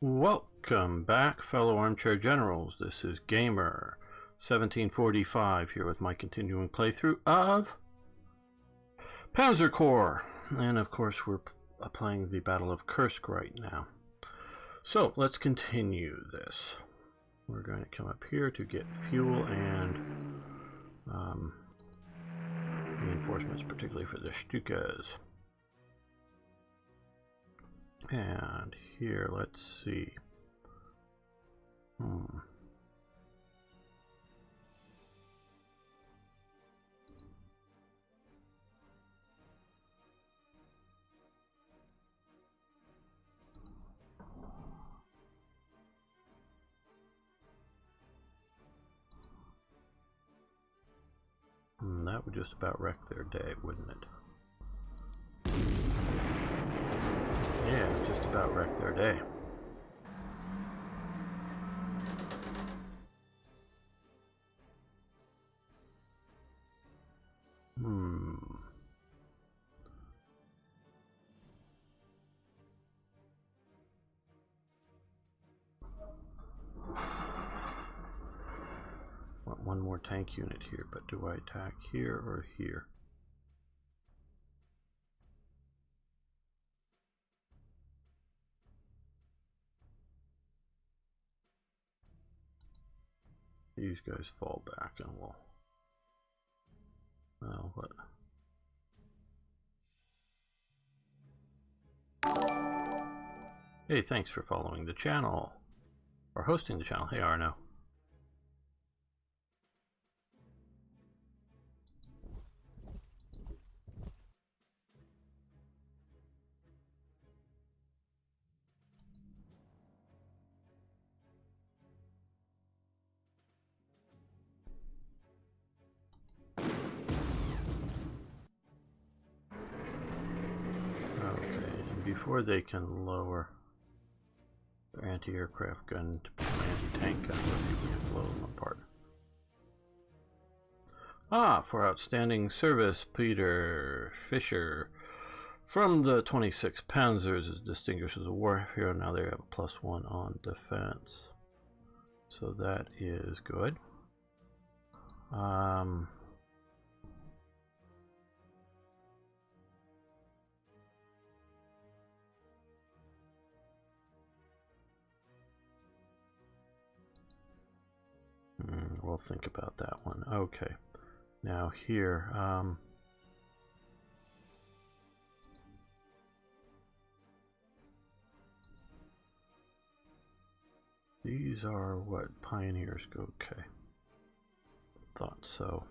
Welcome back, fellow armchair generals. This is Gamer 1745 here with my continuing playthrough of Panzer Corps. And of course we're playing the Battle of Kursk right now. So let's continue this. We're going to come up here to get fuel and reinforcements, particularly for the Stukas. And here, let's see. That would just about wreck their day, wouldn't it? Yeah, just about wrecked their day. Want one more tank unit here, but do I attack here or here? These guys fall back and we'll... Well, what? Hey, thanks for following the channel. Or hosting the channel. Hey, Arno. Before they can lower their anti-aircraft gun to anti-tank gun, let's see if we can blow them apart. For outstanding service, Peter Fisher from the 26th Panzers is distinguished as a war hero. Now they have a +1 on defense, so that is good. We'll think about that one. Okay, now here, these are what? Pioneers. Okay, thought so.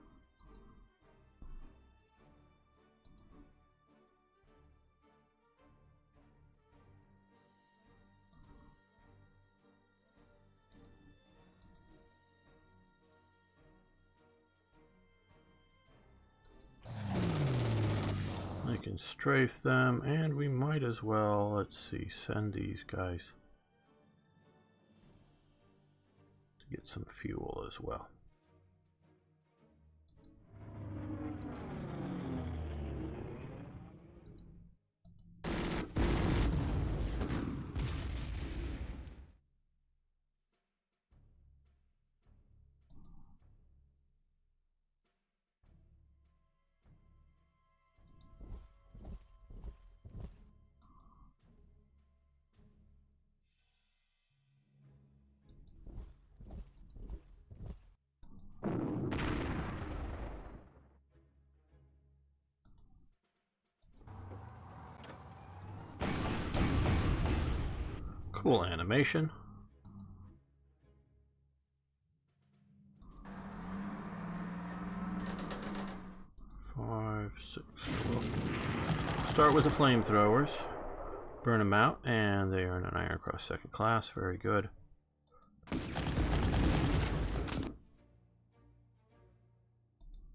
I can strafe them, and we might as well, let's see, send these guys to get some fuel as well. Cool animation. Five, 6, 12. Start with the flamethrowers. Burn them out, and they earn an Iron Cross 2nd class. Very good.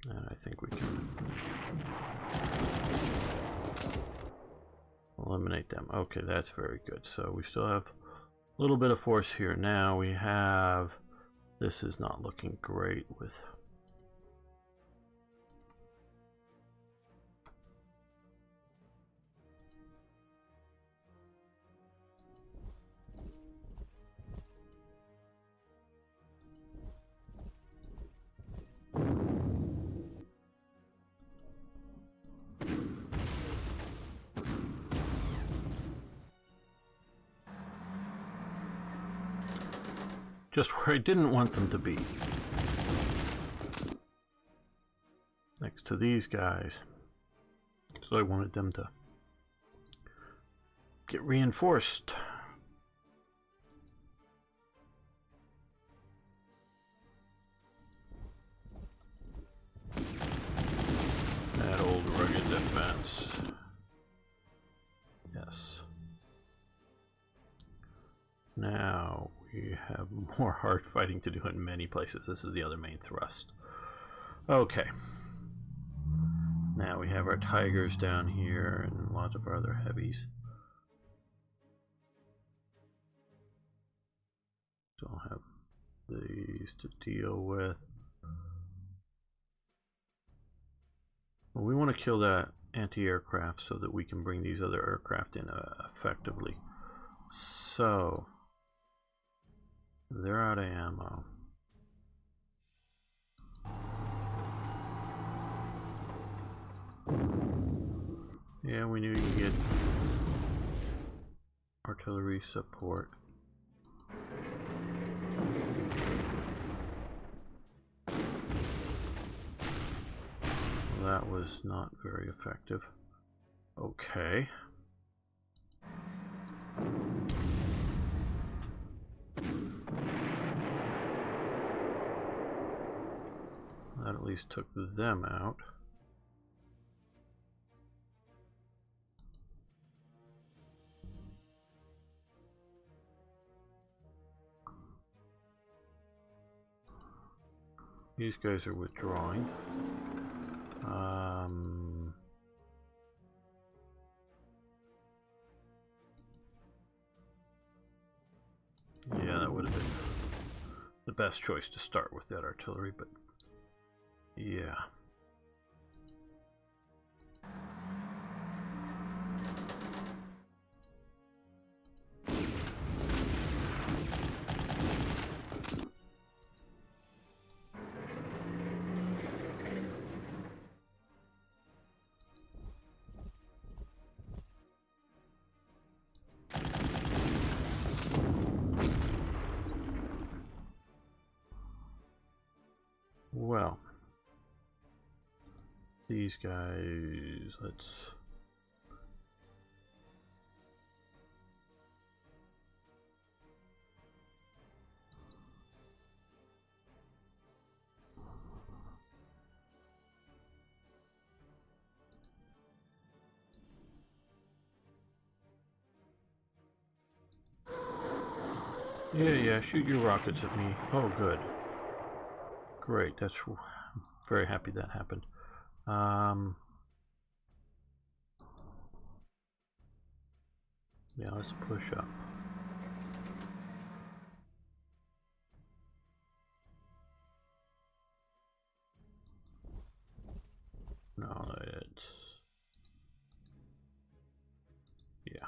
And I think we can eliminate them. Okay, that's very good. So we still have a little bit of force here. Now we have, this is not looking great with Just where I didn't want them to be. Next to these guys. So I wanted them to get reinforced. That old rugged defense. Yes. Now we have more hard fighting to do in many places. This is the other main thrust. Okay. Now we have our Tigers down here and lots of our other heavies. Don't have these to deal with. Well, we want to kill that anti-aircraft so that we can bring these other aircraft in effectively. So, they're out of ammo. Yeah, we knew you'd get artillery support. Well, that was not very effective. Okay. That at least took them out. These guys are withdrawing. Yeah, that would have been the best choice to start with that artillery, but yeah. Well, these guys, let's... Yeah, shoot your rockets at me. Oh, good. Great, that's... I'm very happy that happened. Yeah, let's push up. No, it's... yeah.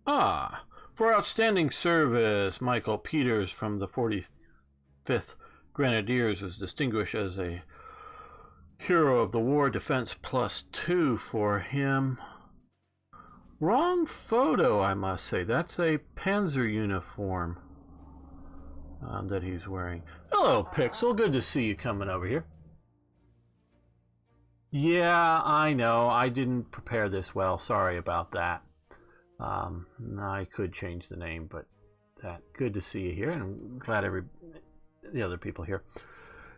Ah, for outstanding service, Michael Peters from the 45th Grenadiers was distinguished as a Hero of the War, Defense +2 for him. Wrong photo, I must say. That's a Panzer uniform that he's wearing. Hello, Pixel. Good to see you coming over here. Yeah, I know. I didn't prepare this well. Sorry about that. I could change the name, but good to see you here, and I'm glad the other people here.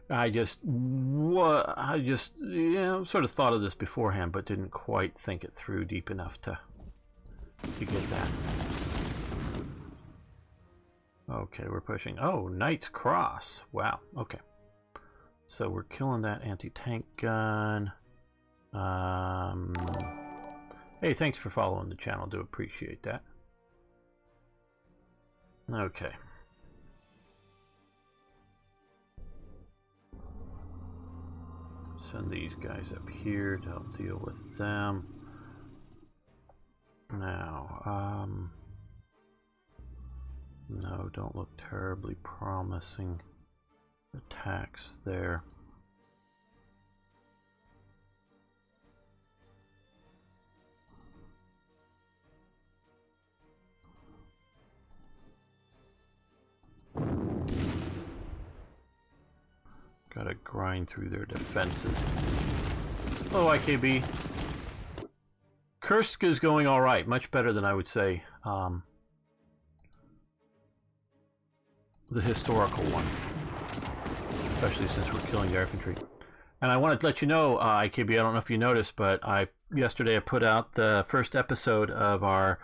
I just sort of thought of this beforehand, but didn't quite think it through deep enough to get that. Okay, we're pushing. Oh, Knight's Cross. Wow. Okay. So we're killing that anti-tank gun. Hey, thanks for following the channel. Do appreciate that. Okay. Send these guys up here to help deal with them. Now, no, don't look terribly promising attacks there. grind through their defenses. Hello, IKB. Kursk is going all right, much better than I would say the historical one, especially since we're killing their infantry. And I wanted to let you know, IKB, I don't know if you noticed, but yesterday I put out the first episode of our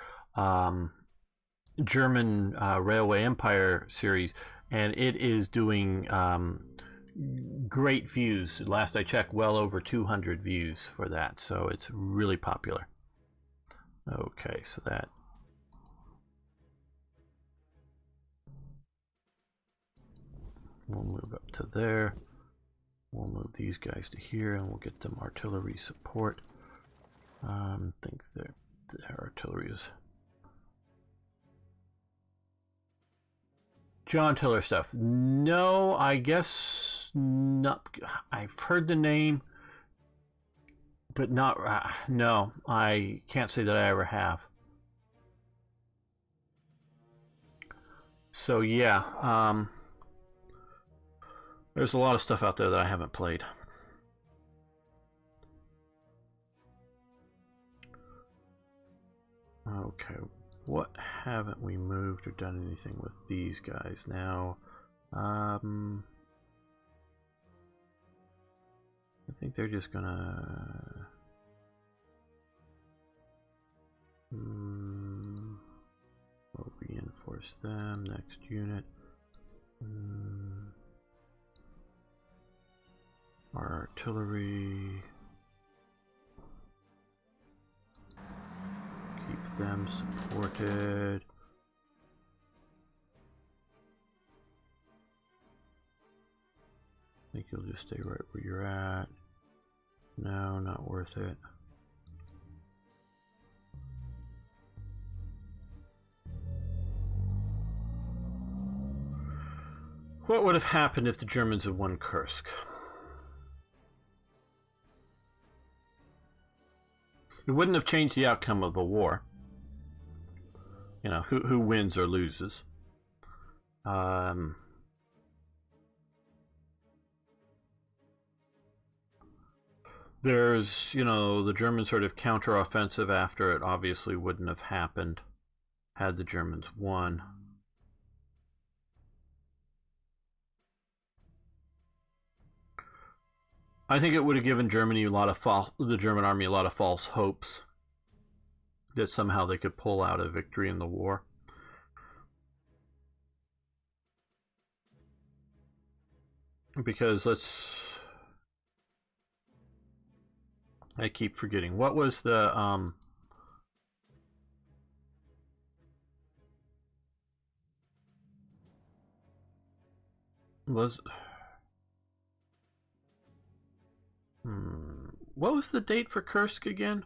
German Railway Empire series, and it is doing great views. Last I checked, well over 200 views for that, so it's really popular. Okay, so that... We'll move up to there. We'll move these guys to here, and we'll get them artillery support. I think their artillery is... John Tiller stuff. No, I guess not. I've heard the name, but not... no, I can't say that I ever have. So, yeah, there's a lot of stuff out there that I haven't played. Okay, what haven't we moved or done anything with these guys now? I think they're just gonna... we'll reinforce them. Next unit. Our artillery. Keep them supported. I think you'll just stay right where you're at. No, not worth it. What would have happened if the Germans had won Kursk? It wouldn't have changed the outcome of the war. You know, who wins or loses. There's, you know, the German sort of counteroffensive after it obviously wouldn't have happened had the Germans won. I think it would have given Germany the German army a lot of false hopes that somehow they could pull out a victory in the war. Because I keep forgetting. What was the what was the date for Kursk again,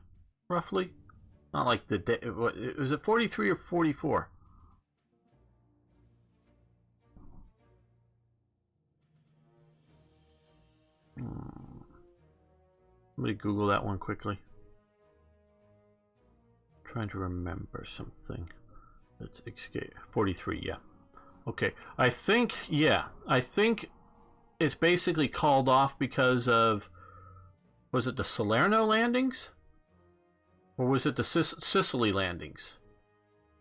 roughly? Not like the date. Was it 43 or 44? Let me Google that one quickly. I'm trying to remember something. Let's escape. 43, yeah. Okay, I think it's basically called off because of, was it the Salerno landings? Or was it the Sicily landings?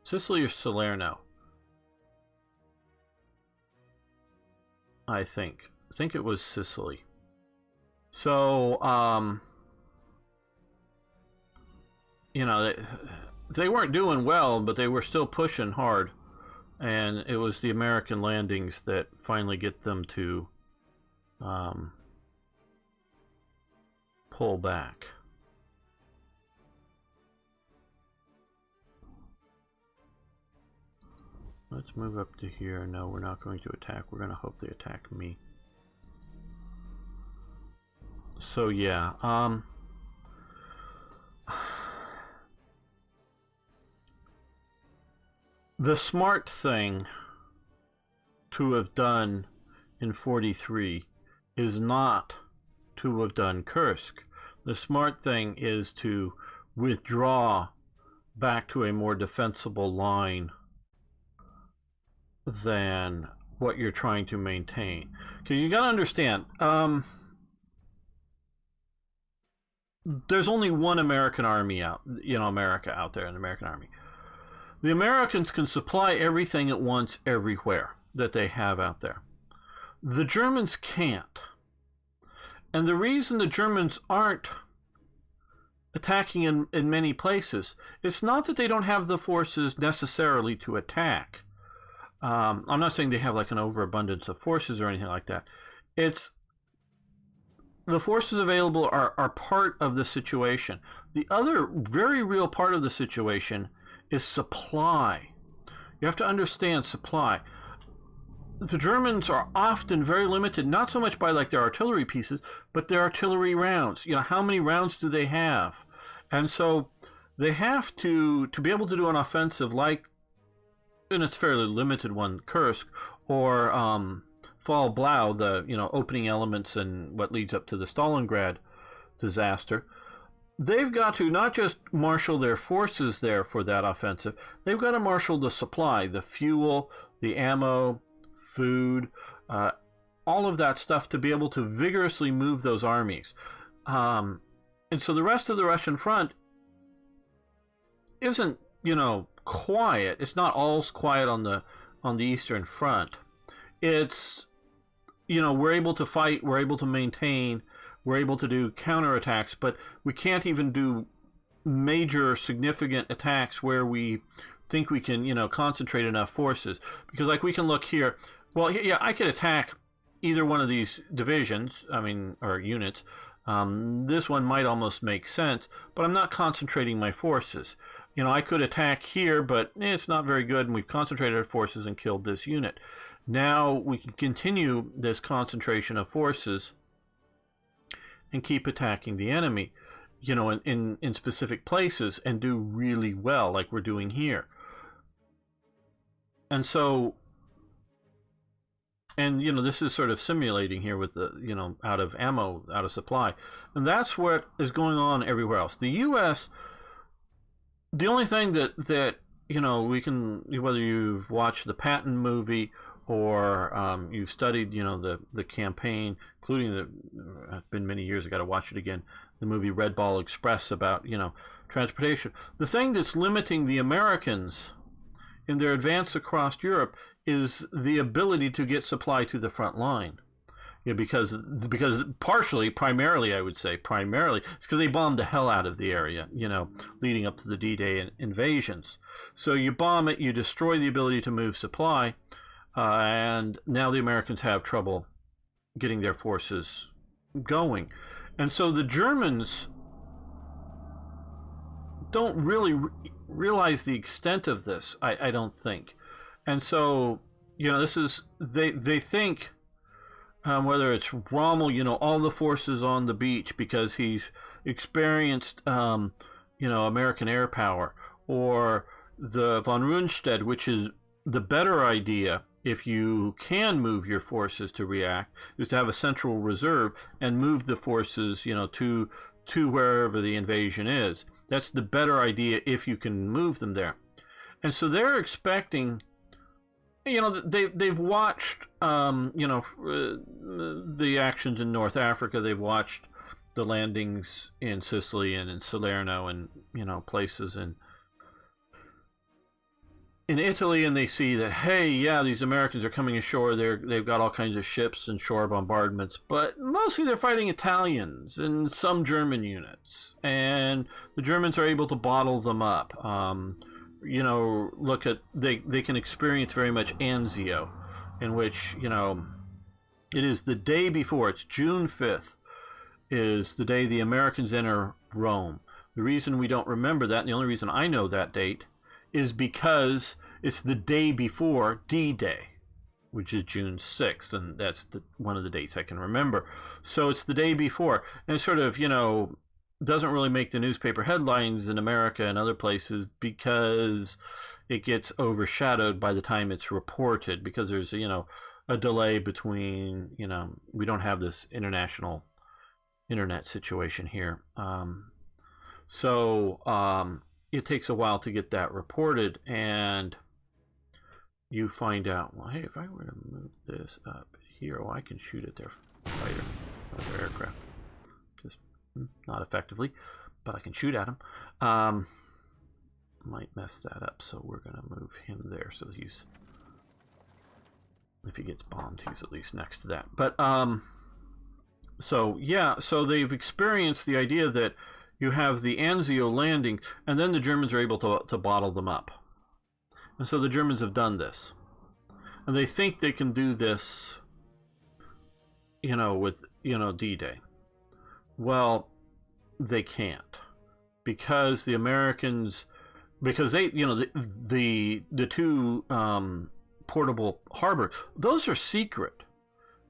Sicily or Salerno? I think it was Sicily. So, you know, they weren't doing well, but they were still pushing hard. And it was the American landings that finally get them to pull back. Let's move up to here. No, we're not going to attack. We're going to hope they attack me. So yeah, the smart thing to have done in 43 is not to have done Kursk. The smart thing is to withdraw back to a more defensible line than what you're trying to maintain. Because you got to understand, there's only one American army out, America out there, an American army. The Americans can supply everything at once everywhere that they have out there. The Germans can't. And the reason the Germans aren't attacking in many places, it's not that they don't have the forces necessarily to attack. I'm not saying they have like an overabundance of forces or anything like that. It's the forces available are part of the situation. The other very real part of the situation is supply. You have to understand supply. The Germans are often very limited, not so much by like their artillery pieces, but their artillery rounds. How many rounds do they have? And so they have to be able to do an offensive like, and it's fairly limited one, Kursk, or Fall Blau, the opening elements and what leads up to the Stalingrad disaster. They've got to not just marshal their forces there for that offensive, they've got to marshal the supply, the fuel, the ammo, food, all of that stuff to be able to vigorously move those armies. And so the rest of the Russian front isn't, quiet. It's not all quiet on the Eastern Front. It's, we're able to fight, we're able to maintain, we're able to do counterattacks, but we can't even do major significant attacks where we think we can, concentrate enough forces. Because like we can look here, well, yeah, I could attack either one of these divisions, or units. This one might almost make sense, but I'm not concentrating my forces. I could attack here, but it's not very good, and we've concentrated our forces and killed this unit. Now we can continue this concentration of forces and keep attacking the enemy, in specific places and do really well, like we're doing here. And so, and this is sort of simulating here with the out of ammo, out of supply, and that's what is going on everywhere else. The U.S., the only thing that we can, whether you've watched the Patton movie or you've studied the campaign, including it's been many years, I got to watch it again, the movie Red Ball Express about transportation. The thing that's limiting the Americans in their advance across Europe is the ability to get supply to the front line. Because primarily, it's because they bombed the hell out of the area, leading up to the D-Day invasions. So you bomb it, you destroy the ability to move supply, and now the Americans have trouble getting their forces going. And so the Germans don't really realize the extent of this, I don't think. And so, this is, they think, whether it's Rommel, all the forces on the beach because he's experienced, American air power, or the von Rundstedt, which is the better idea if you can move your forces to react, is to have a central reserve and move the forces, to wherever the invasion is. That's the better idea if you can move them there. And so they're expecting, they've watched, the actions in North Africa. They've watched the landings in Sicily and in Salerno and, places in Italy, and they see that, hey, yeah, these Americans are coming ashore. They've got all kinds of ships and shore bombardments, but mostly they're fighting Italians and some German units, and the Germans are able to bottle them up. Look at, they can experience very much Anzio, in which, it is the day before, it's June 5th, is the day the Americans enter Rome. The reason we don't remember that, and the only reason I know that date, is because it's the day before D-Day, which is June 6th, and that's one of the dates I can remember. So it's the day before, and it sort of, doesn't really make the newspaper headlines in America and other places because it gets overshadowed by the time it's reported, because there's, a delay between, we don't have this international internet situation here. So it takes a while to get that reported, and you find out, well, hey, if I were to move this up here, well, I can shoot at their fighter or their aircraft. Just not effectively, but I can shoot at them. Might mess that up, so we're going to move him there so he's, if he gets bombed, he's at least next to that. But so yeah, so they've experienced the idea that you have the Anzio landing, and then the Germans are able to bottle them up. And so the Germans have done this, and they think they can do this, you know, with, you know, D-Day. Well, they can't, because the Americans, because they, you know, the two portable harbors, those are secret.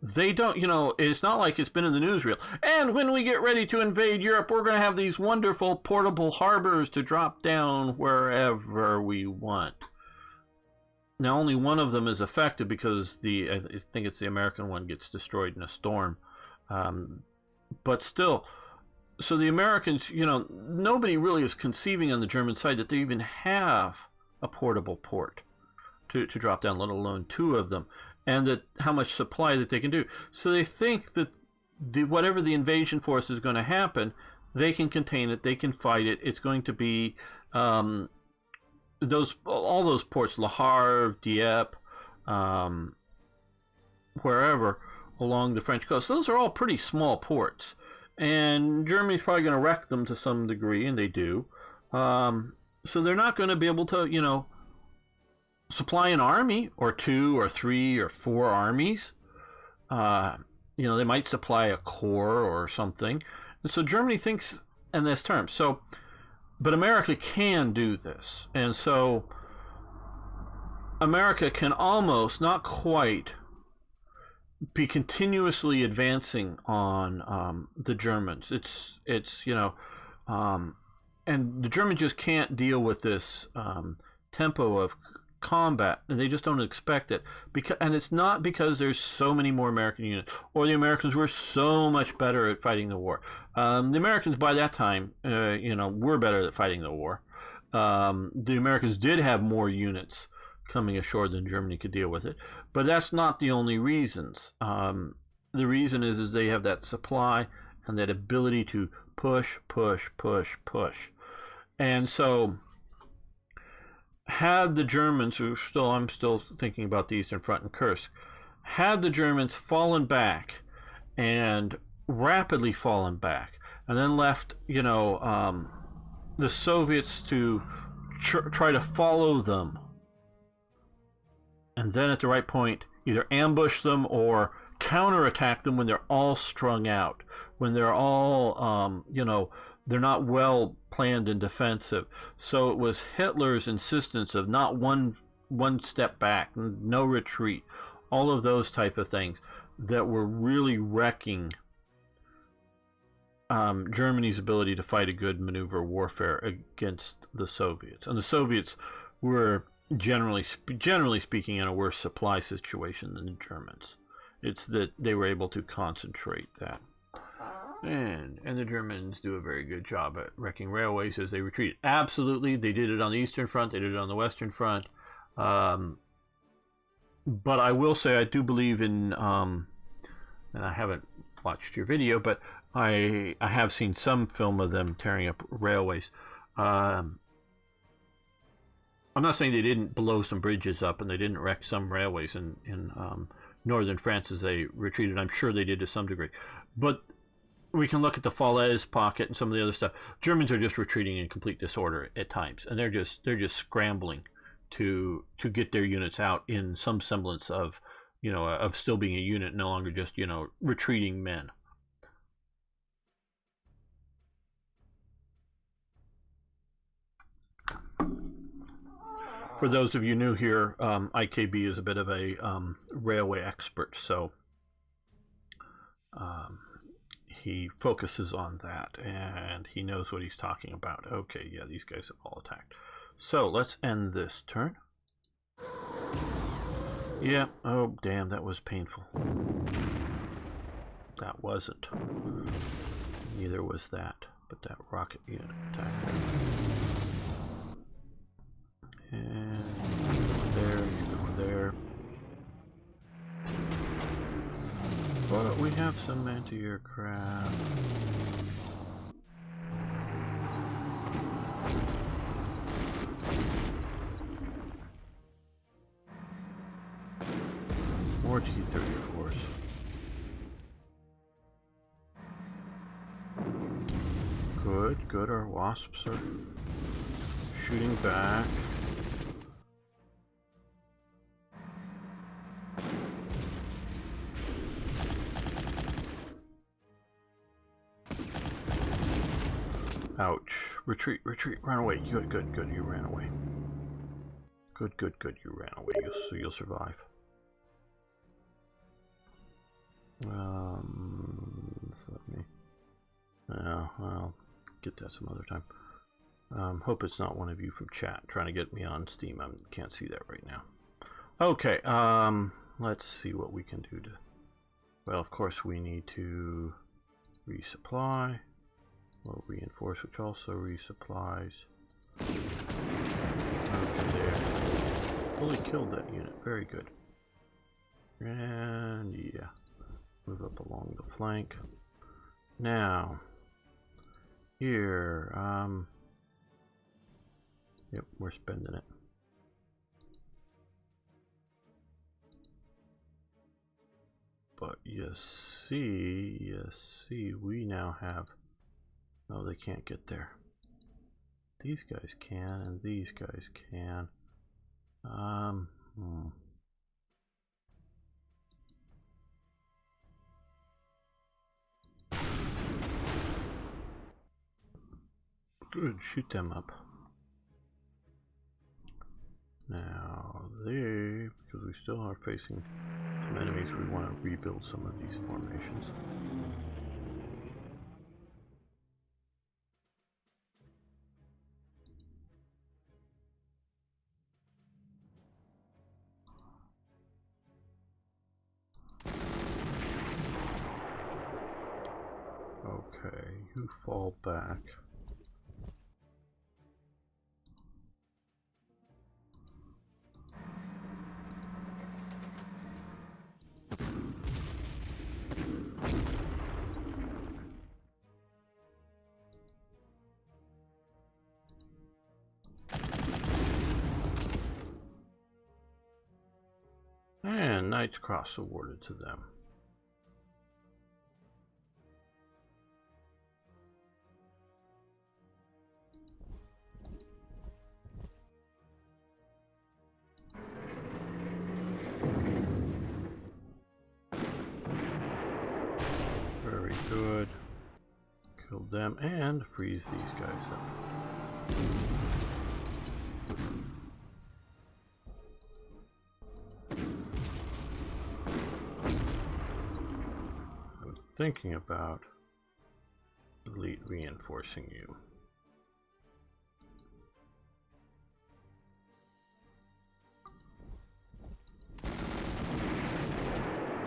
They don't, you know, it's not like it's been in the newsreel. And when we get ready to invade Europe, we're going to have these wonderful portable harbors to drop down wherever we want. Now, only one of them is affected because I think it's the American one, gets destroyed in a storm. But still, so the Americans, you know, nobody really is conceiving on the German side that they even have a portable port to drop down, let alone two of them, and that how much supply that they can do. So they think that whatever the invasion force is going to happen, they can contain it, they can fight it. It's going to be all those ports, Le Havre, Dieppe, wherever along the French coast. Those are all pretty small ports, and Germany's probably going to wreck them to some degree, and they do. So they're not going to be able to, you know, supply an army or two or three or four armies. You know, they might supply a corps or something. And so Germany thinks in this term. So, but America can do this. And so America can almost, not quite, be continuously advancing on the Germans. It's you know, and the Germans just can't deal with this tempo of combat, and they just don't expect it, and it's not because there's so many more American units or the Americans were so much better at fighting the war. The Americans by that time, you know, were better at fighting the war. The Americans did have more units coming ashore than Germany could deal with it, but that's not the only reasons. The reason is they have that supply and that ability to push, and so had the Germans, I'm still thinking about the Eastern Front and Kursk, had the Germans fallen back and rapidly fallen back, and then left, you know, the Soviets to try to follow them, and then at the right point either ambush them or counterattack them when they're all strung out, when they're all, you know, they're not well planned and defensive. So it was Hitler's insistence of not one step back, no retreat, all of those type of things that were really wrecking Germany's ability to fight a good maneuver warfare against the Soviets. And the Soviets were generally speaking in a worse supply situation than the Germans. It's that they were able to concentrate that. And the Germans do a very good job at wrecking railways as they retreat. Absolutely, they did it on the Eastern Front, they did it on the Western Front. But I will say I do believe in, and I haven't watched your video, but I have seen some film of them tearing up railways. I'm not saying they didn't blow some bridges up and they didn't wreck some railways in northern France as they retreated. I'm sure they did to some degree. But we can look at the Falaise pocket and some of the other stuff. Germans are just retreating in complete disorder at times, and they're just scrambling to get their units out in some semblance of, you know, of still being a unit, no longer just, you know, retreating men. For those of you new here, IKB is a bit of a railway expert, so he focuses on that, and he knows what he's talking about. Okay, yeah, these guys have all attacked. So let's end this turn. Yeah, oh damn, that was painful. That wasn't. Neither was that, but that rocket unit attacked there. And there, you go there. but we have some anti-aircraft. More T-34s. Good, good. Our wasps are shooting back. Ouch. Retreat, retreat, run away. Good, good, good. You ran away. Good, good, good. You ran away. You'll survive. So let me... Yeah, I'll get that some other time. Hope it's not one of you from chat trying to get me on Steam. I can't see that right now. Okay, let's see what we can do to... Well, of course we need to resupply. Well, reinforce, which also resupplies. Okay, there. Fully killed that unit. Very good. And yeah, move up along the flank. Now, here, yep, we're spending it. But you see, we now have... Oh, they can't get there. These guys can, and these guys can. Good, shoot them up. Now, because we still are facing some enemies, we want to rebuild some of these formations. Okay, you fall back. And Knight's Cross awarded to them. Very good. Killed them and freeze these guys up. I'm thinking about elite reinforcing you.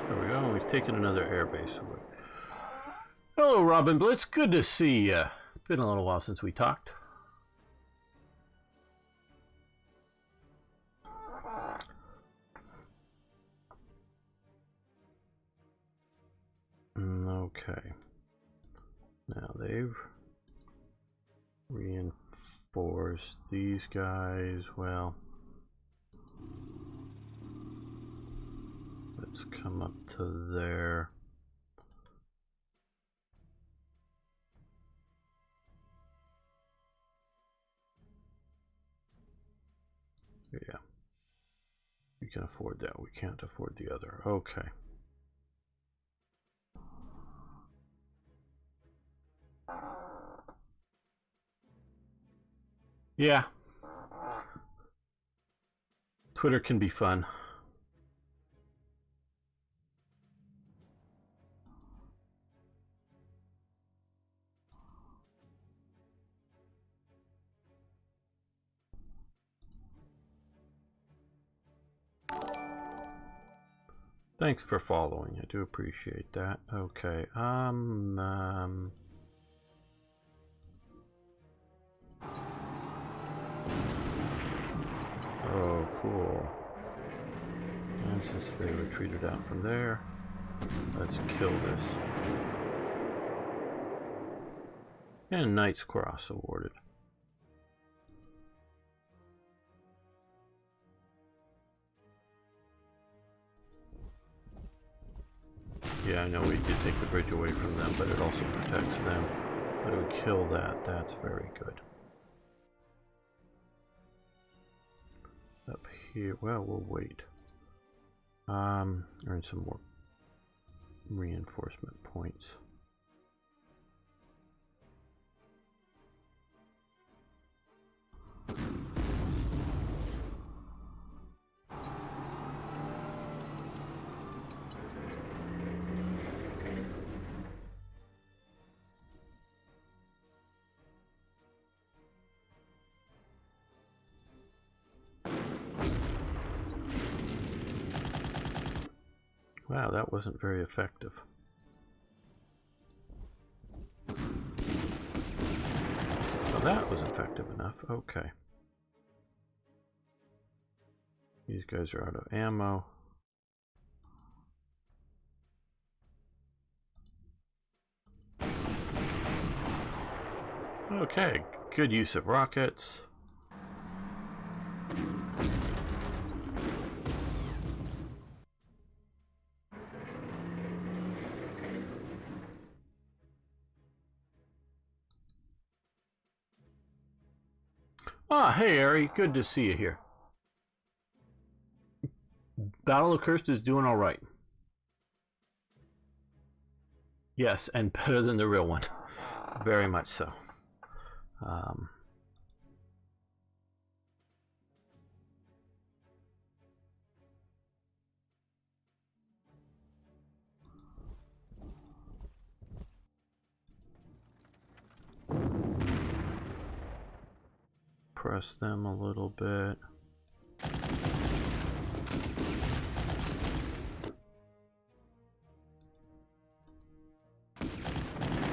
There we go. We've taken another airbase away. Hello, Robin Blitz. Good to see you. Been a little while since we talked. Okay. Now they've reinforced these guys. Well, let's come up to there. Yeah, we can afford that. We can't afford the other. Okay. Yeah. Twitter can be fun. Thanks for following. I do appreciate that. Okay. Oh, cool. And since they retreated out from there, Let's kill this. And Knight's Cross awarded. Yeah, I know we did take the bridge away from them, but it also protects them. But it would kill that. That's very good. Up here, well, we'll wait. Earn some more reinforcement points. Wow, that wasn't very effective. Well, that was effective enough. Okay. These guys are out of ammo. Okay, good use of rockets. Ah, hey, Ari. Good to see you here. Battle of Kursk is doing all right. Yes, and better than the real one. Very much so. Press them a little bit.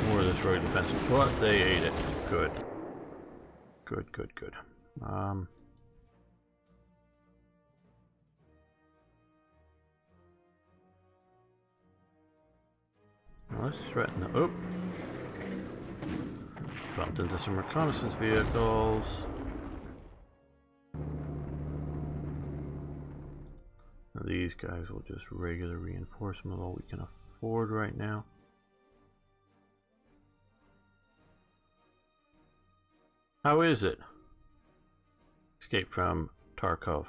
More of this road defense, but they ate it. Good. Good, good, good. Now let's threaten the... Oh! Bumped into some reconnaissance vehicles. Now these guys will just regular reinforcement, all we can afford right now. How is it? Escape from Tarkov.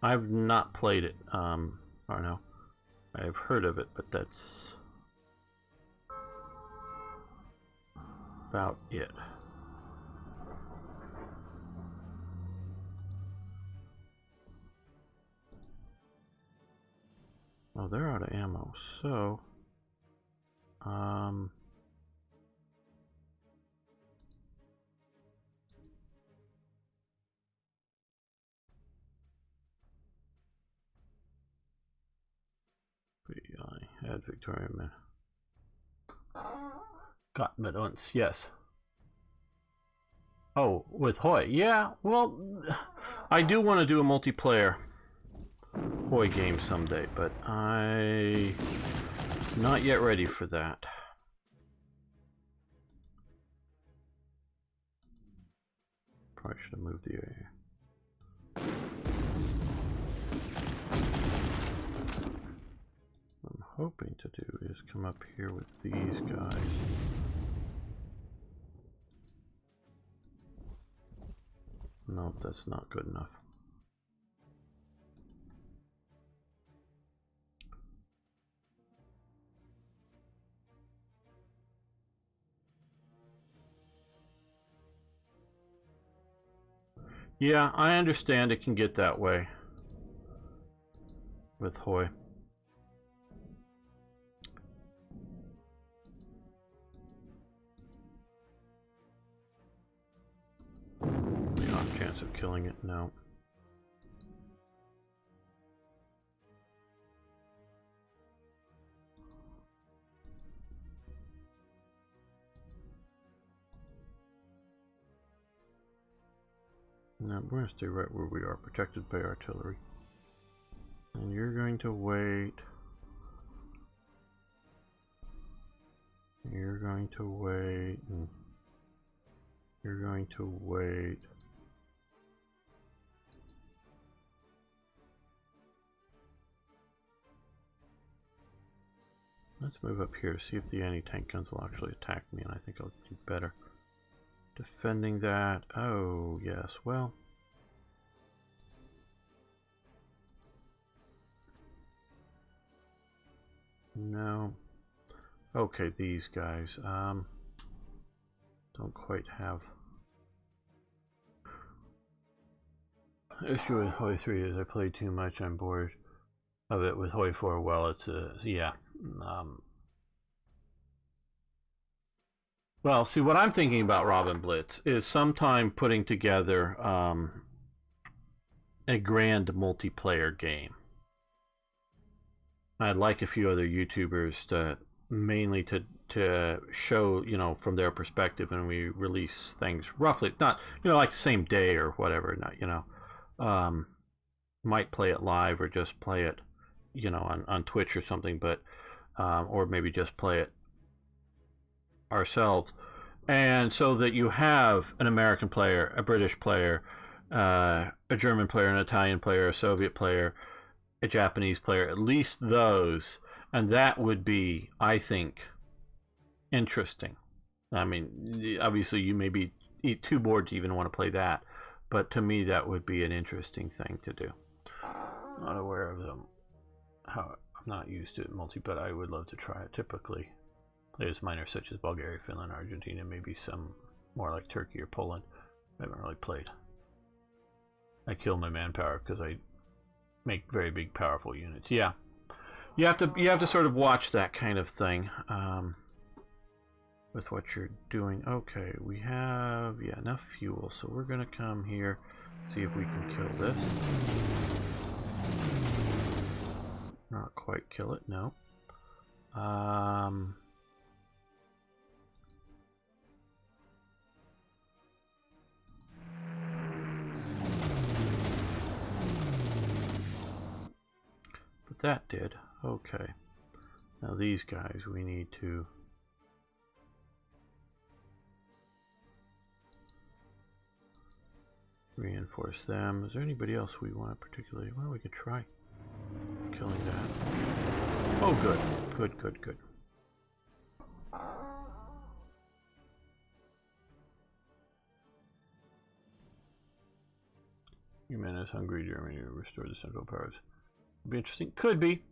I've not played it, or no. I've heard of it, but that's about it. Oh, they're out of ammo, so add Victorian men. Got once, yes. Oh, with Hoy. Yeah, well, I do want to do a multiplayer Hoy game someday, but I'm not yet ready for that. Probably should have moved the area. What I'm hoping to do is come up here with these guys. Nope, that's not good enough. Yeah, I understand it can get that way with Hoy. The off chance of killing it, no. No, we're going to stay right where we are, protected by artillery. And you're going to wait. You're going to wait. And you're going to wait. Let's move up here, see if the anti-tank guns will actually attack me, and I think I'll do better defending that. Oh, yes, well. No. Okay, these guys, don't quite have. Issue with Hoi 3 is I played too much, I'm bored of it. With Hoi 4, well, it's yeah. Well, see, what I'm thinking about, Robin Blitz, is sometime putting together a grand multiplayer game. I'd like a few other YouTubers to mainly to show, you know, from their perspective, and we release things roughly, not, you know, like the same day or whatever, not, you know, might play it live or just play it, you know, on Twitch or something, but or maybe just play it ourselves, and so that you have an American player, a British player, a German player, an Italian player, a Soviet player, a Japanese player, at least those, and that would be, I think, interesting. I mean, obviously you may be too bored to even want to play that, but to me that would be an interesting thing to do. Not aware of them. How I'm not used to multi, but I would love to try it. Typically, players minor such as Bulgaria, Finland, Argentina, maybe some more like Turkey or Poland. I haven't really played. I kill my manpower because I make very big, powerful units. Yeah, you have to sort of watch that kind of thing with what you're doing. Okay, we have enough fuel, so we're gonna come here, see if we can kill this. Not quite kill it, no. But that did. Okay. Now these guys, we need to reinforce them. Is there anybody else we want particularly? Well, we could try killing that. Oh, good. Good, good, good. Human is hungry. Germany to restore the Central Powers. Be interesting. Could be.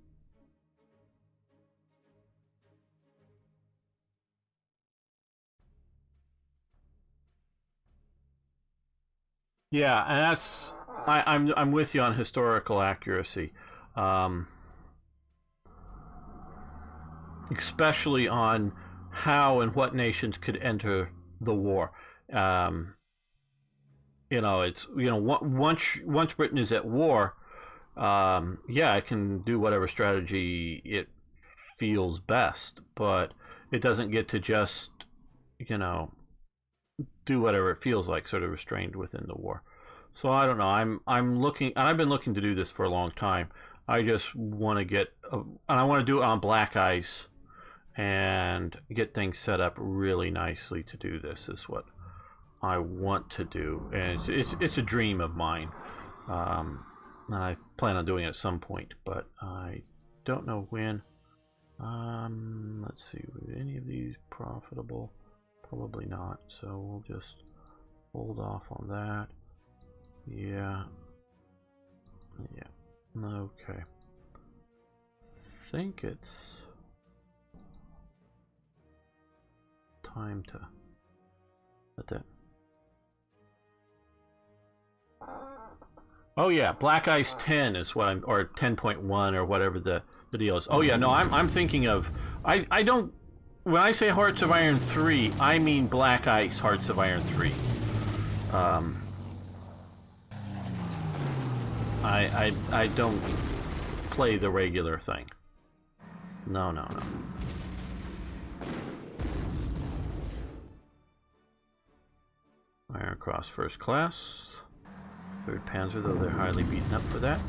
Yeah, and that's I'm with you on historical accuracy, especially on how and what nations could enter the war. You know, it's, you know, once Britain is at war, yeah, it can do whatever strategy it feels best, but it doesn't get to just, you know, do whatever it feels like, sort of restrained within the war. So I don't know. I'm looking, and I've been looking to do this for a long time. I just want to get, and I want to do it on black ice and get things set up really nicely to do this. Is what I want to do, and it's a dream of mine. And I plan on doing it at some point, but I don't know when. Let's see, were any of these profitable? Probably not, so we'll just hold off on that. Yeah. Okay. I think it's time to let that. Oh yeah, Black Ice 10 is what I'm, or 10.1 or whatever the deal is. Oh yeah, no, I'm thinking of, I don't, when I say Hearts of Iron 3, I mean Black Ice Hearts of Iron 3. I don't play the regular thing. No. Iron Cross First Class. 3rd Panzer, though they're highly beaten up for that.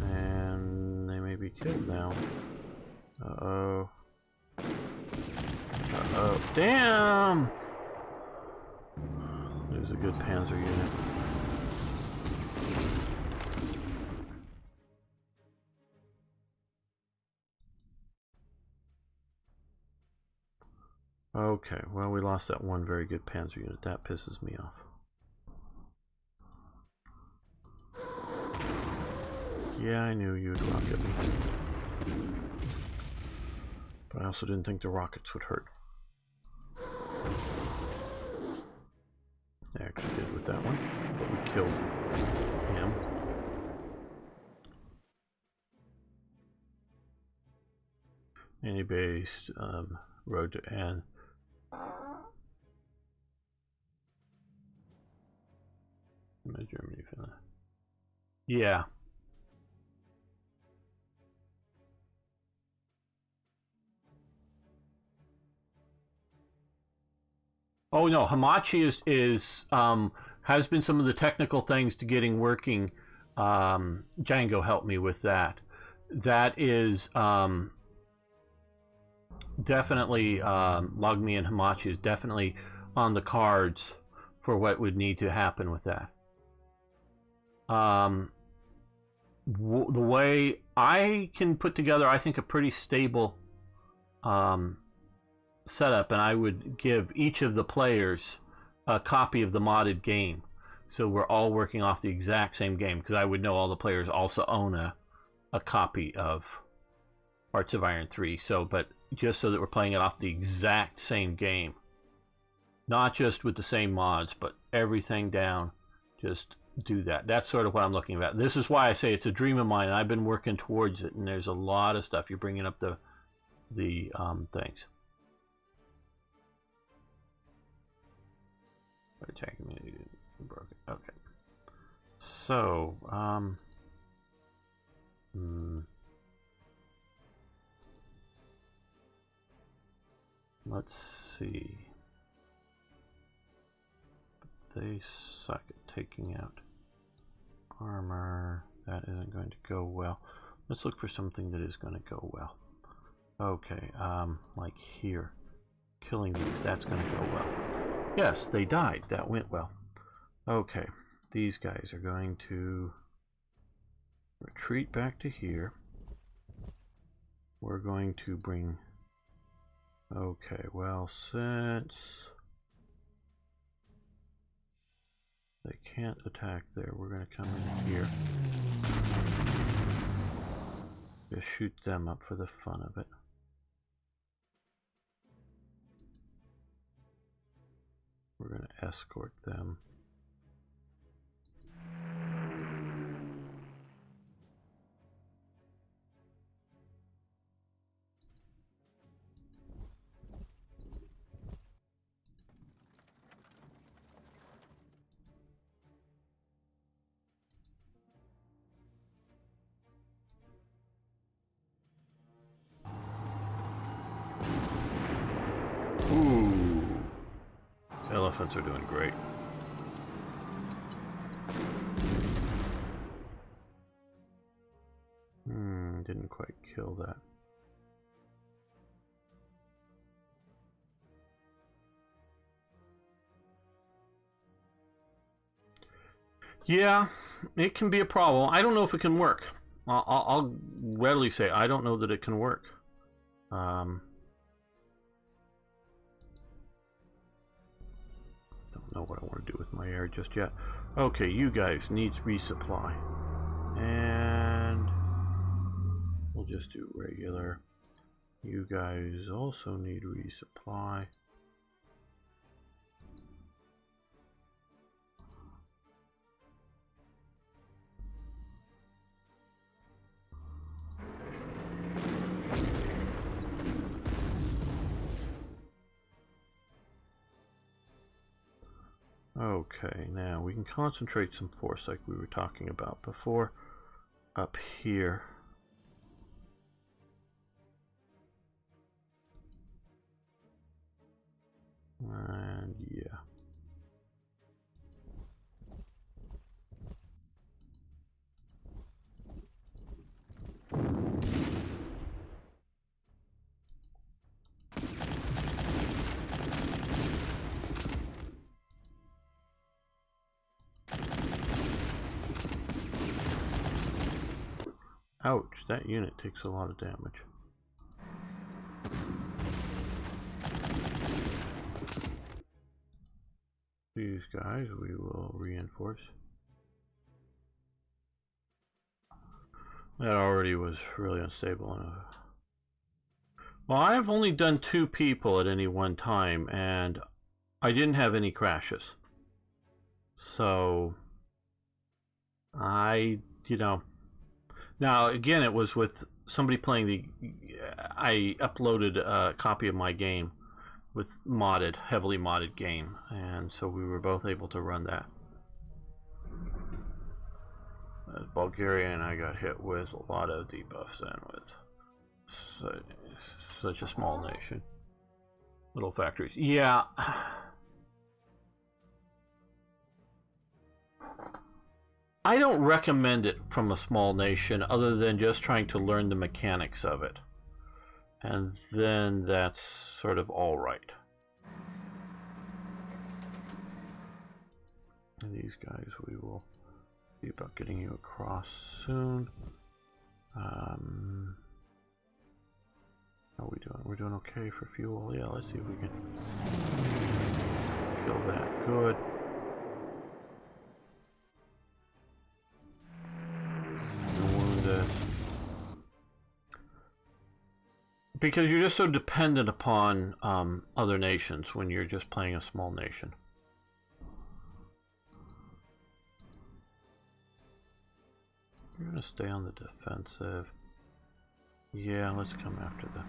And they may be killed now. Uh-oh. Uh-oh. Damn! There's a good Panzer unit. Okay, well, we lost that one very good Panzer unit. That pisses me off. Yeah, I knew you'd rocket me. But I also didn't think the rockets would hurt. I actually did with that one, but we killed him. Any-based road to N. Germany, Finland. Yeah. Oh no, Hamachi has been some of the technical things to getting working. Django helped me with that. That is definitely Logme and Hamachi is definitely on the cards for what would need to happen with that. The way I can put together, I think, a pretty stable setup, and I would give each of the players a copy of the modded game, so we're all working off the exact same game, because I would know all the players also own a copy of Hearts of Iron 3, so, but just so that we're playing it off the exact same game, not just with the same mods, but everything down, just do that. That's sort of what I'm looking at. This is why I say it's a dream of mine, and I've been working towards it, and there's a lot of stuff. You're bringing up the things. Attacking me, broken. Okay. So, let's see. They suck at taking out armor. That isn't going to go well. Let's look for something that is going to go well. Okay, like here. Killing these, that's going to go well. Yes, they died. That went well. Okay, these guys are going to retreat back to here. We're going to bring... Okay, well, since they can't attack there, we're going to come in here. Just shoot them up for the fun of it. We're going to escort them. Ooh. Elephants are doing great. Didn't quite kill that. Yeah, it can be a problem. I don't know if it can work. I'll readily say I don't know that it can work. Don't know what I want to do with my air just yet. Okay, you guys need resupply. And we'll just do regular. You guys also need resupply. Okay, now we can concentrate some force like we were talking about before up here. And yeah. Ouch, that unit takes a lot of damage. These guys we will reinforce. That already was really unstable enough. Well, I have only done 2 people at any one time, and I didn't have any crashes. So, you know, now again, it was with somebody playing the, I uploaded a copy of my game with heavily modded game, and so we were both able to run that. Bulgaria and I got hit with a lot of debuffs and with such a small nation. Little factories. Yeah. I don't recommend it from a small nation other than just trying to learn the mechanics of it. And then that's sort of all right. And these guys we will see about getting you across soon. How are we doing? We're doing okay for fuel. Yeah, let's see if we can kill that. Good. Wound us. Because you're just so dependent upon other nations when you're just playing a small nation. We're gonna stay on the defensive. Yeah, let's come after them.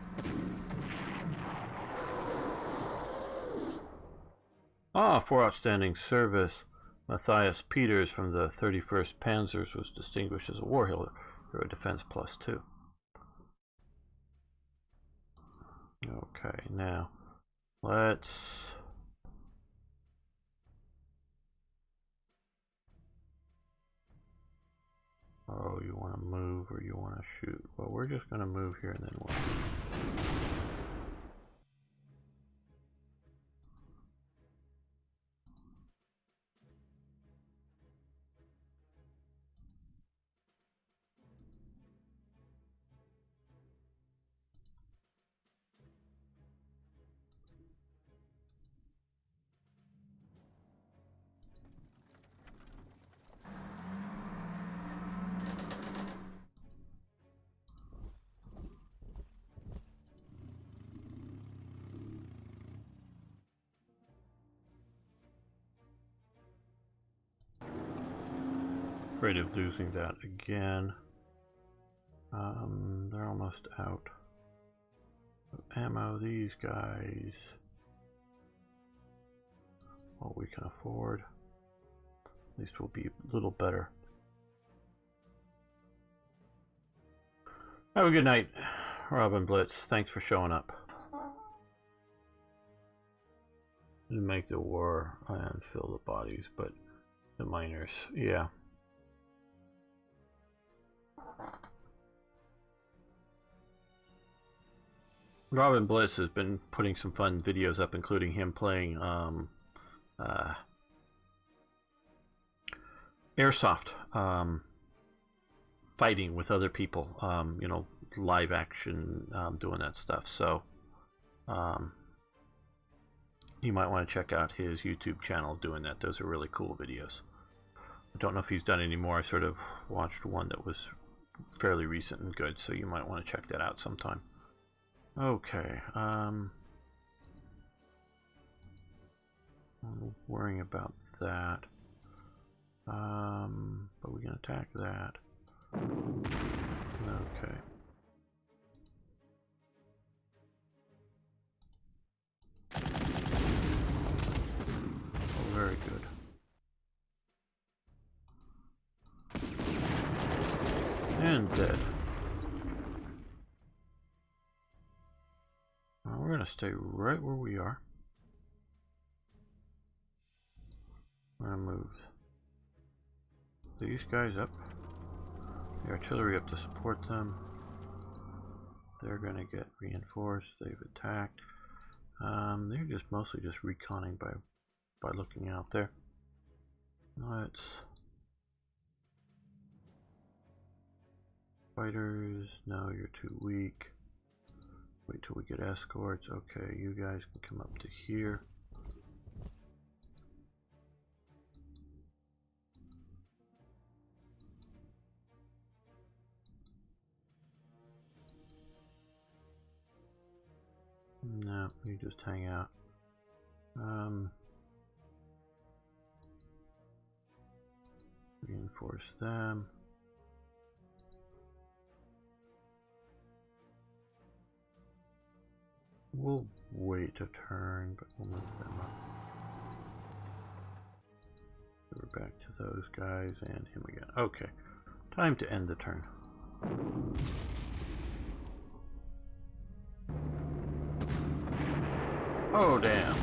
For outstanding service, Matthias Peters from the 31st Panzers was distinguished as a war hero, defense +2. Okay, now let's you want to move or you want to shoot? Well, we're just going to move here and then we'll... Afraid of losing that again. They're almost out of ammo. These guys, what we can afford, at least will be a little better. Have a good night, Robin Blitz. Thanks for showing up. Didn't make the war and fill the bodies, but the miners, yeah. Robin Bliss has been putting some fun videos up, including him playing airsoft, fighting with other people, you know, live action, doing that stuff. So you might want to check out his YouTube channel doing that. Those are really cool videos. I don't know if he's done any more. I sort of watched one that was fairly recent and good, so you might want to check that out sometime. Okay, I'm worrying about that, but we can attack that. Okay. Oh, very good. And dead. We're going to stay right where we are. gonna move these guys up. The artillery up to support them. They're gonna get reinforced. They've attacked. They're just mostly just reconning by looking out there. Let's fighters. No, you're too weak. Wait till we get escorts. Okay, you guys can come up to here. No, you just hang out. Reinforce them. We'll wait a turn, but we'll move them up. We're back to those guys and him again. Okay, time to end the turn. Oh, damn.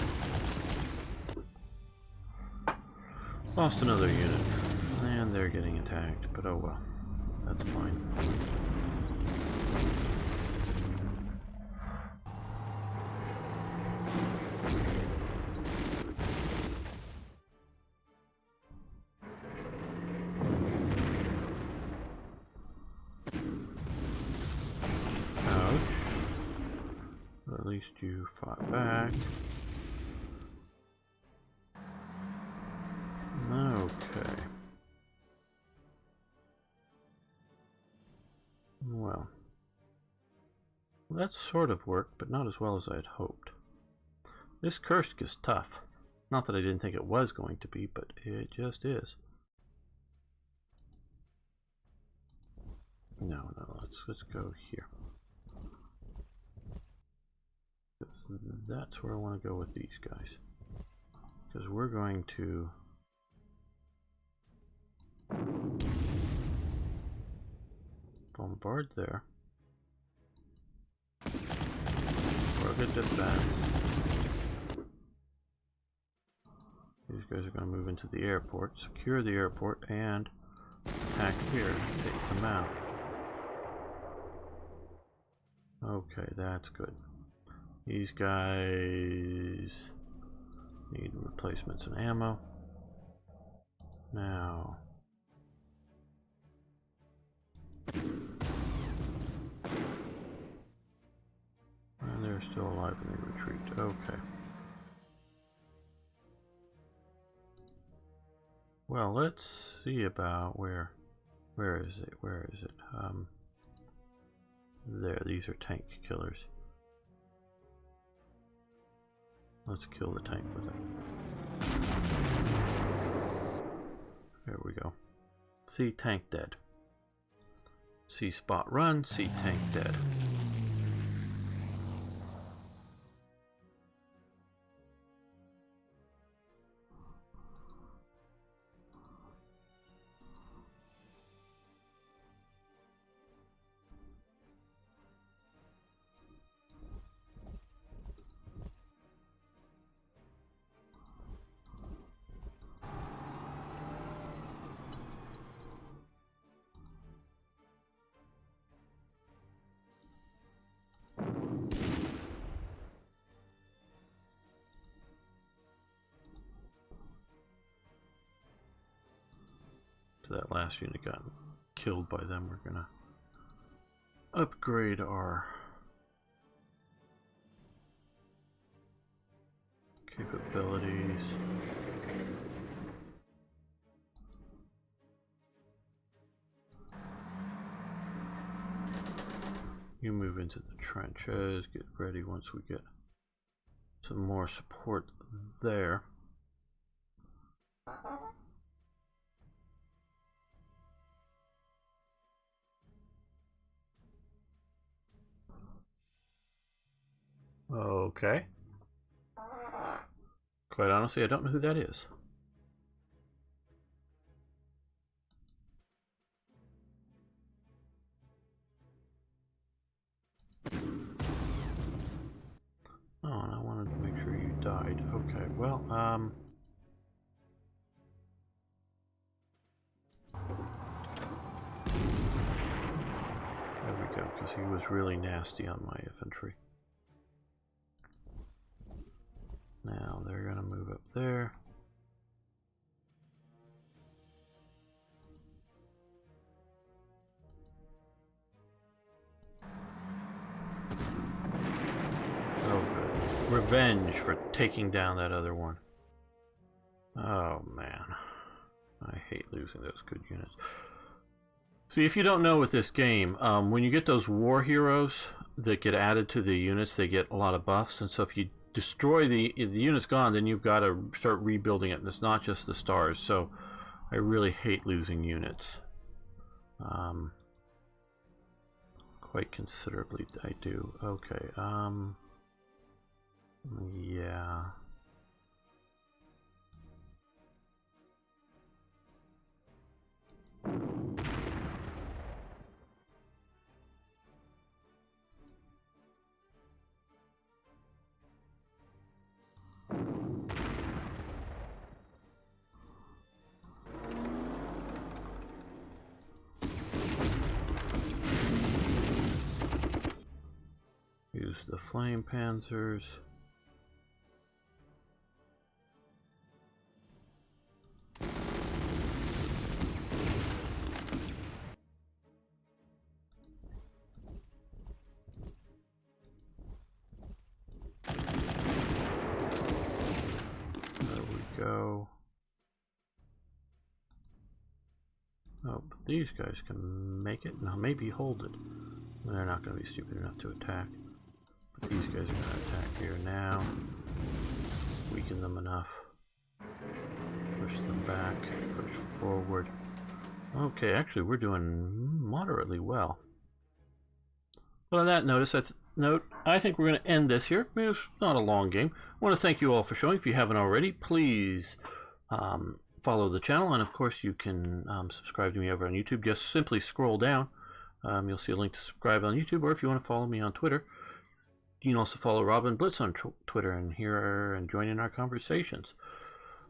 Lost another unit. And they're getting attacked, but oh well. That's fine. Ouch. But at least you fought back. Okay. Well, that sort of worked, but not as well as I had hoped. This Kursk is tough. Not that I didn't think it was going to be, but it just is. No, let's go here. That's where I want to go with these guys. Because we're going to bombard there. Rugged defense. These guys are going to move into the airport, secure the airport, and attack here, take them out. Okay, that's good. These guys need replacements and ammo. Now, and they're still alive and they retreat. Okay. Well, let's see about where is it? Where is it? There, these are tank killers. Let's kill the tank with it. There we go. See, tank dead. See, spot run. See, tank dead. That last unit got killed by them. We're gonna upgrade our capabilities. You move into the trenches, get ready once we get some more support there. Okay. Quite honestly, I don't know who that is. Oh, and I wanted to make sure you died. Okay, well, because he was really nasty on my infantry. Now they're going to move up there. Oh, good. Revenge for taking down that other one. Oh, man. I hate losing those good units. See, if you don't know with this game, when you get those war heroes that get added to the units, they get a lot of buffs. And so if you destroy the unit's gone, then you've got to start rebuilding it. And it's not just the stars. So I really hate losing units. Quite considerably, I do. Okay. Yeah. Use the flame panzers. There we go. Oh, but these guys can make it. No, maybe hold it. They're not going to be stupid enough to attack. But these guys are going to attack here now. Weaken them enough. Push them back. Push forward. Okay, actually we're doing moderately well. But on that note, I think we're going to end this here. I mean, it's not a long game. I want to thank you all for showing. If you haven't already, please follow the channel. And of course you can subscribe to me over on YouTube. Just simply scroll down. You'll see a link to subscribe on YouTube, or if you want to follow me on Twitter, you can also follow Robin Blitz on Twitter and hear and join in our conversations.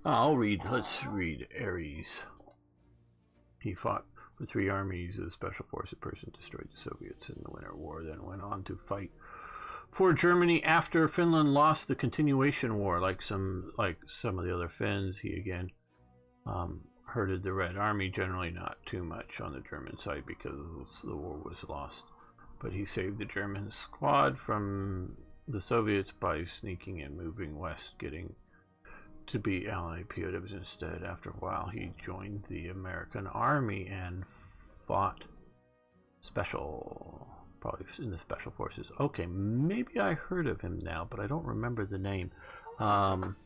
Let's read Ares. He fought for 3 armies as special forces person, destroyed the Soviets in the Winter War, then went on to fight for Germany after Finland lost the continuation war. Like some of the other Finns, he again herded the Red Army, generally not too much on the German side because the war was lost. But he saved the German squad from the Soviets by sneaking and moving west, getting to be Allied POWs instead. After a while, he joined the American Army and fought probably in the Special Forces. Okay, maybe I heard of him now, but I don't remember the name. I'm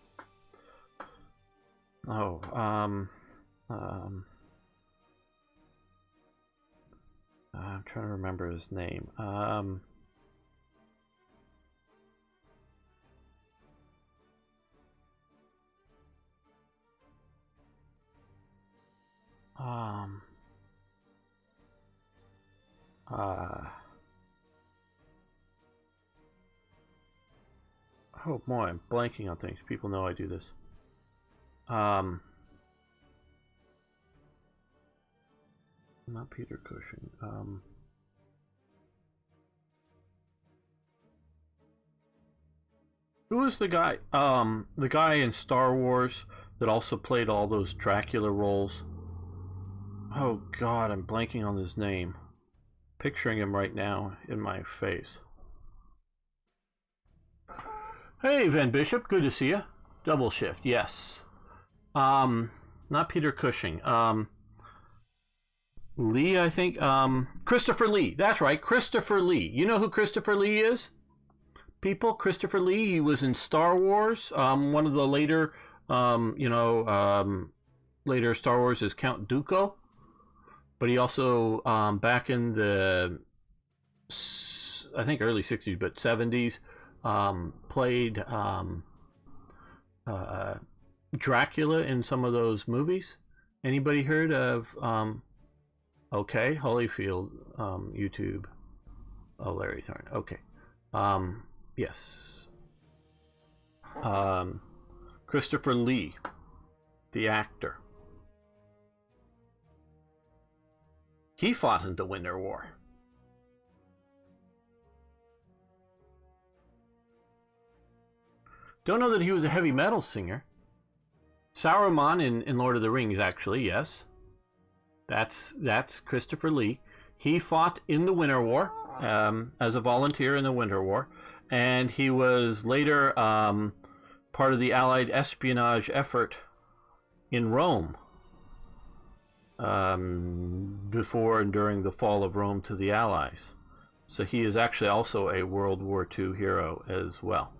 trying to remember his name. Oh boy, I'm blanking on things. People know I do this. Not Peter Cushing. Who was the guy? The guy in Star Wars that also played all those Dracula roles. Oh God, I'm blanking on his name. Picturing him right now in my face. Hey, Van Bishop, good to see you. Double shift, yes. Not Peter Cushing. Lee, I think. Christopher Lee. That's right, Christopher Lee. You know who Christopher Lee is? People, Christopher Lee. He was in Star Wars. One of the later, later Star Wars is Count Dooku. But he also, back in the, I think early 60s, but 70s, played Dracula in some of those movies. Anybody heard of, okay, Holyfield, YouTube, Larry Thorne, okay. Yes. Christopher Lee, the actor. He fought in the Winter War. Don't know that he was a heavy metal singer. Saruman in Lord of the Rings, actually, yes. That's Christopher Lee. He fought in the Winter War as a volunteer in the Winter War, and he was later part of the Allied espionage effort in Rome before and during the fall of Rome to the Allies. So he is actually also a World War II hero as well,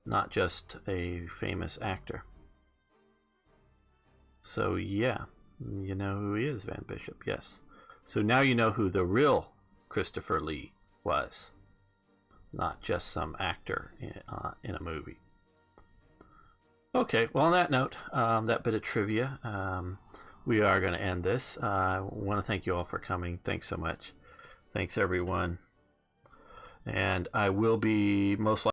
not just a famous actor. So yeah, you know who he is, Van Bishop, yes. So now you know who the real Christopher Lee was, not just some actor in a movie. Okay, well, on that note, that bit of trivia, we are going to end this. I want to thank you all for coming. Thanks so much. Thanks, everyone. And I will be most likely